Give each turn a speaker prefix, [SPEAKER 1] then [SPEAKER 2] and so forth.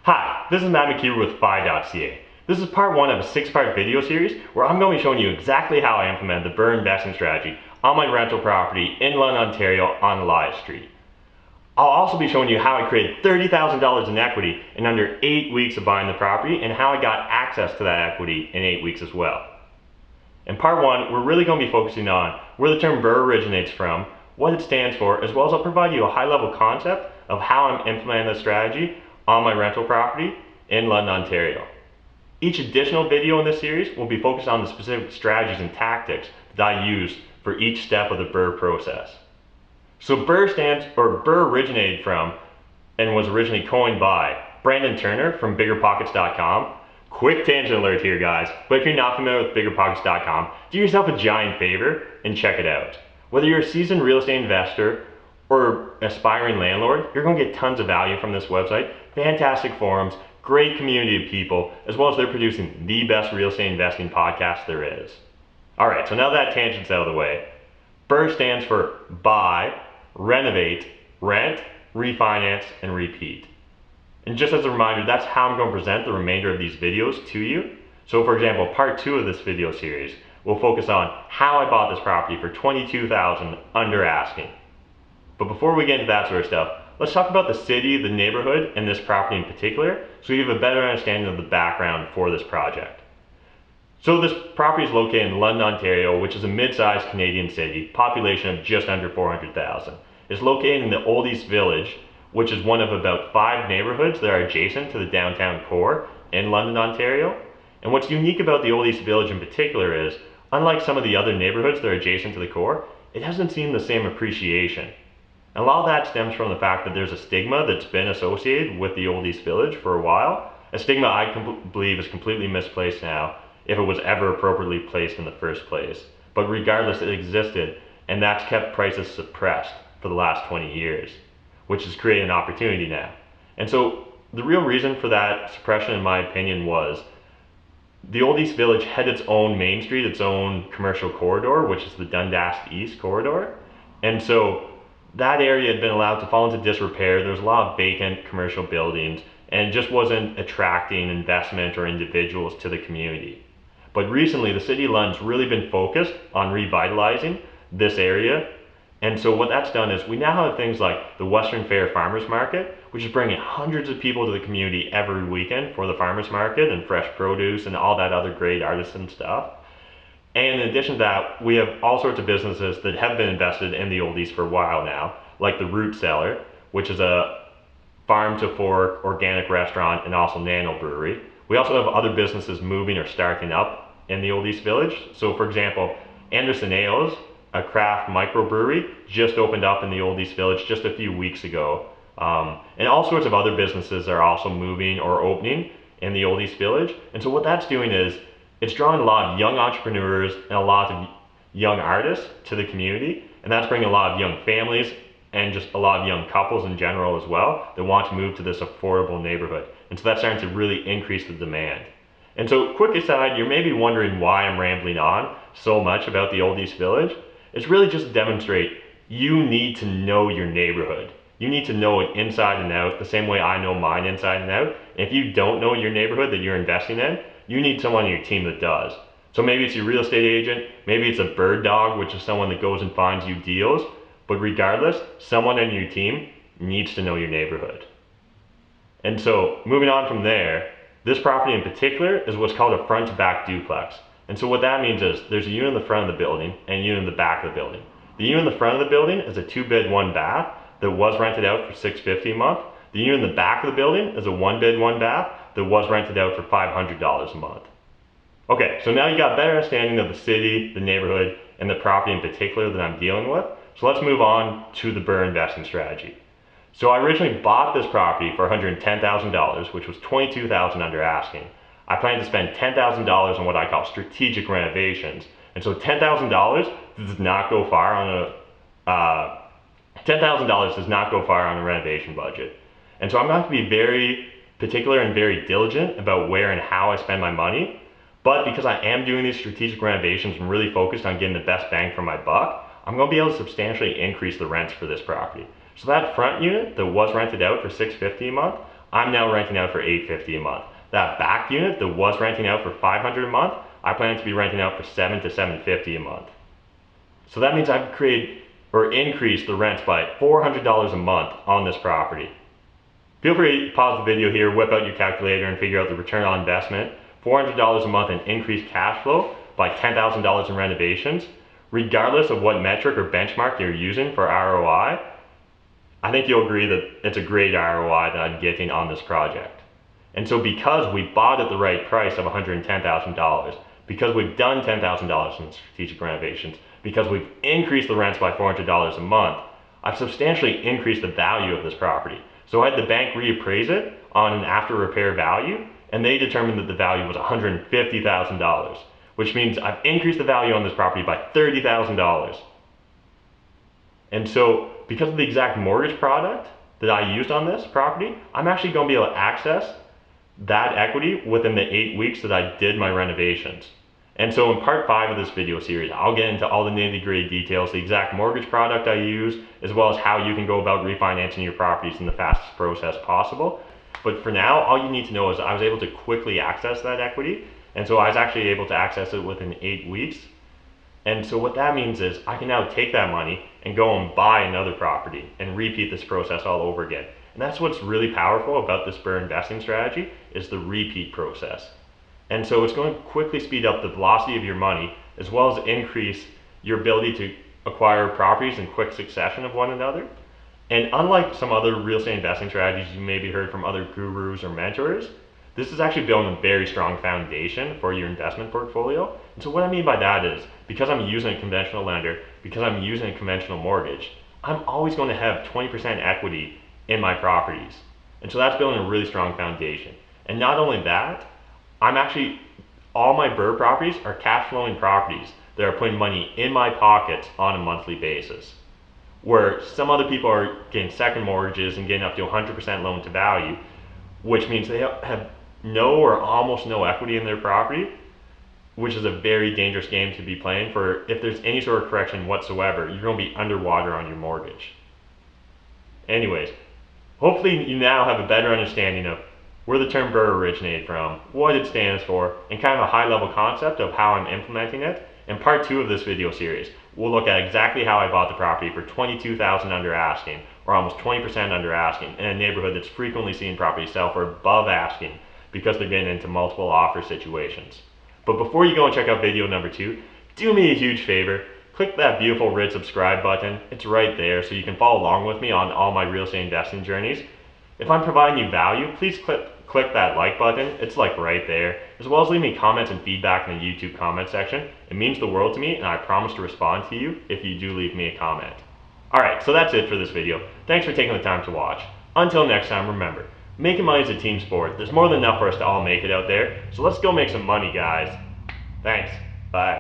[SPEAKER 1] Hi, this is Matt McKeever with FIEH.CA. This is part one of a 6-part video series where I'm going to be showing you exactly how I implemented the BRRRR investing strategy on my rental property in London, Ontario on Elias Street. I'll also be showing you how I created $30,000 in equity in under 8 weeks of buying the property and how I got access to that equity in 8 weeks as well. In part one, we're really going to be focusing on where the term BRRRR originates from, what it stands for, as well as I'll provide you a high-level concept of how I'm implementing the strategy on my rental property in London, Ontario. Each additional video in this series will be focused on the specific strategies and tactics that I use for each step of the BRRRR process. So BRRRR originated from and was originally coined by Brandon Turner from BiggerPockets.com. Quick tangent alert here, guys, but if you're not familiar with BiggerPockets.com, do yourself a giant favor and check it out. Whether you're a seasoned real estate investor or aspiring landlord, you're going to get tons of value from this website. Fantastic forums, great community of people, as well as they're producing the best real estate investing podcast there is. All right, so now that tangent's out of the way, BRRRR stands for Buy, Renovate, Rent, Refinance, and Repeat. And just as a reminder, that's how I'm going to present the remainder of these videos to you. So for example, part 2 of this video series will focus on how I bought this property for $22,000 under asking. But before we get into that sort of stuff, let's talk about the city, the neighborhood, and this property in particular, so you have a better understanding of the background for this project. So this property is located in London, Ontario, which is a mid-sized Canadian city, population of just under 400,000. It's located in the Old East Village, which is one of about 5 neighborhoods that are adjacent to the downtown core in London, Ontario. And what's unique about the Old East Village in particular is, unlike some of the other neighborhoods that are adjacent to the core, it hasn't seen the same appreciation. And a lot of that stems from the fact that there's a stigma that's been associated with the Old East Village for a while. A stigma I believe is completely misplaced now, if it was ever appropriately placed in the first place. But regardless, it existed, and that's kept prices suppressed for the last 20 years, which has created an opportunity now. And so the real reason for that suppression, in my opinion, was the Old East Village had its own main street, its own commercial corridor, which is the Dundas East corridor. And so that area had been allowed to fall into disrepair. There was a lot of vacant commercial buildings, and it just wasn't attracting investment or individuals to the community. But recently, the City of London's really been focused on revitalizing this area. And so what that's done is we now have things like the Western Fair Farmers Market, which is bringing hundreds of people to the community every weekend for the farmers market and fresh produce and all that other great artisan stuff. And in addition to that, we have all sorts of businesses that have been invested in the Old East for a while now, like the Root Cellar, which is a farm-to-fork organic restaurant and also nano brewery. We also have other businesses moving or starting up in the Old East Village. So for example, Anderson Ales, a craft microbrewery, just opened up in the Old East Village just a few weeks ago. And all sorts of other businesses are also moving or opening in the Old East Village. And so what that's doing is it's drawing a lot of young entrepreneurs and a lot of young artists to the community. And that's bringing a lot of young families and just a lot of young couples in general as well that want to move to this affordable neighborhood. And so that's starting to really increase the demand. And so quick aside, you're maybe wondering why I'm rambling on so much about the Old East Village. It's really just to demonstrate you need to know your neighborhood. You need to know it inside and out, the same way I know mine inside and out. And if you don't know your neighborhood that you're investing in, you need someone on your team that does. So maybe it's your real estate agent, maybe it's a bird dog, which is someone that goes and finds you deals. But regardless, someone on your team needs to know your neighborhood. And so moving on from there, this property in particular is what's called a front to back duplex. And so what that means is there's a unit in the front of the building and a unit in the back of the building. The unit in the front of the building is a 2-bed, 1-bath that was rented out for $650 a month. The unit in the back of the building is a 1-bed, 1-bath that was rented out for $500 a month. Okay, so now you got a better understanding of the city, the neighborhood, and the property in particular that I'm dealing with. So let's move on to the BRRRR investing strategy. So I originally bought this property for $110,000, which was $22,000 under asking. I plan to spend $10,000 on what I call strategic renovations. And so $10,000 does not go far on a renovation budget. And so I'm going to have to be very particular and very diligent about where and how I spend my money. But because I am doing these strategic renovations and really focused on getting the best bang for my buck, I'm going to be able to substantially increase the rents for this property. So that front unit that was rented out for $650 a month, I'm now renting out for $850 a month. That back unit that was renting out for $500 a month, I plan to be renting out for $700 to $750 a month. So that means I've created or increased the rents by $400 a month on this property. Feel free to pause the video here, whip out your calculator and figure out the return on investment. $400 a month in increased cash flow by $10,000 in renovations. Regardless of what metric or benchmark you're using for ROI, I think you'll agree that it's a great ROI that I'm getting on this project. And so because we bought at the right price of $110,000, because we've done $10,000 in strategic renovations, because we've increased the rents by $400 a month, I've substantially increased the value of this property. So I had the bank reappraise it on an after repair value, and they determined that the value was $150,000, which means I've increased the value on this property by $30,000. And so because of the exact mortgage product that I used on this property, I'm actually going to be able to access that equity within the 8 weeks that I did my renovations. And so in part 5 of this video series, I'll get into all the nitty-gritty details, the exact mortgage product I use, as well as how you can go about refinancing your properties in the fastest process possible. But for now, all you need to know is I was able to quickly access that equity. And so I was actually able to access it within 8 weeks. And so what that means is I can now take that money and go and buy another property and repeat this process all over again. And that's what's really powerful about this BRRRR investing strategy, is the repeat process. And so it's going to quickly speed up the velocity of your money, as well as increase your ability to acquire properties in quick succession of one another. And unlike some other real estate investing strategies you maybe heard from other gurus or mentors, this is actually building a very strong foundation for your investment portfolio. And so what I mean by that is, because I'm using a conventional lender, because I'm using a conventional mortgage, I'm always going to have 20% equity in my properties. And so that's building a really strong foundation. And not only that, all my BRRRR properties are cash flowing properties that are putting money in my pockets on a monthly basis. Where some other people are getting second mortgages and getting up to 100% loan to value, which means they have no or almost no equity in their property, which is a very dangerous game to be playing. For if there's any sort of correction whatsoever, you're going to be underwater on your mortgage. Anyways, hopefully you now have a better understanding of where the term BRRRR originated from, what it stands for, and kind of a high level concept of how I'm implementing it. In part 2 of this video series, we'll look at exactly how I bought the property for $22,000 under asking, or almost 20% under asking, in a neighborhood that's frequently seeing properties sell for above asking because they're getting into multiple offer situations. But before you go and check out video number 2, do me a huge favor, click that beautiful red subscribe button. It's right there so you can follow along with me on all my real estate investing journeys. If I'm providing you value, please click that like button. It's like right there, as well as leave me comments and feedback in the YouTube comment section. It means the world to me, and I promise to respond to you if you do leave me a comment. Alright, so that's it for this video. Thanks for taking the time to watch. Until next time, remember, making money is a team sport. There's more than enough for us to all make it out there, so let's go make some money, guys. Thanks. Bye.